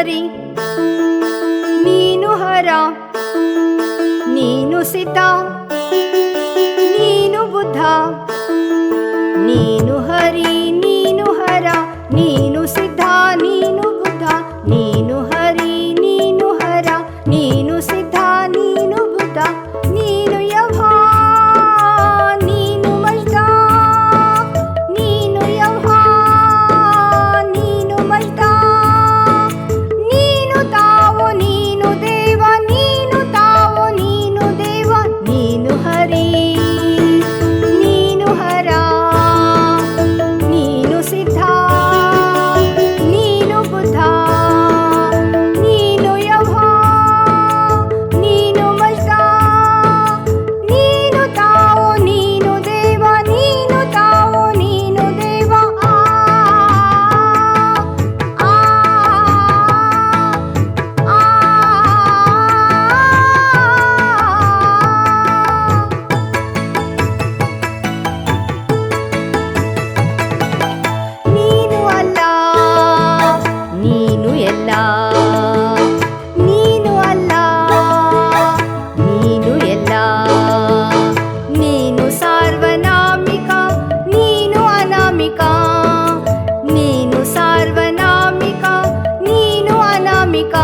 ಹರಿ, ನೀನು ಹರ, ನೀನು ಸಿದ್ಧ, ನೀನು ಬುದ್ಧ. ನೀನು ಹರಿ, ನೀನು ಹರ, ನೀನು ಸಿದ್ಧ, ನೀನು ಬುದ್ಧ. ನೀನು ಹರಿ, ನೀನು ಹರ, ನೀನು ಸಿದ್ಧ, ನೀನು ಬುದ್ಧ. ನೀನು ಯವ್ವ, ನೀನು ಮಜ್ದ, ನೀನು ಯವ್ವ, ನೀನು ಮಜ್ದ. ನೀನು ತಾವು, ನೀನು ದೇವ, ನೀನು ತಾವು, ನೀನು ದೇವ. ನೀನು ಹರಿ, ನೀನು ಹರ, ನೀನು ಸಿದ್ಧ, ನೀನು ಬುದ್ಧ. ನೀನು ಯವ್ವ, ನೀನು ಮಜ್ದ, ನೀನು ತಾವು, ನೀನು ದೇವ, ನೀನು ತಾವು, ನೀನು ದೇವ. ಆ ಆ ನೀನು ಅಲ್ಲ, ನೀನು ಎಲ್ಲ. ನೀನು ಅಲ್ಲ, ನೀನು ಎಲ್ಲ. ನೀನು ಸಾರ್ವನಾಮಿಕ, ನೀನು ಅನಾಮಿಕ. ನೀನು ಸಾರ್ವನಾಮಿಕ, ನೀನು ಅನಾಮಿಕ.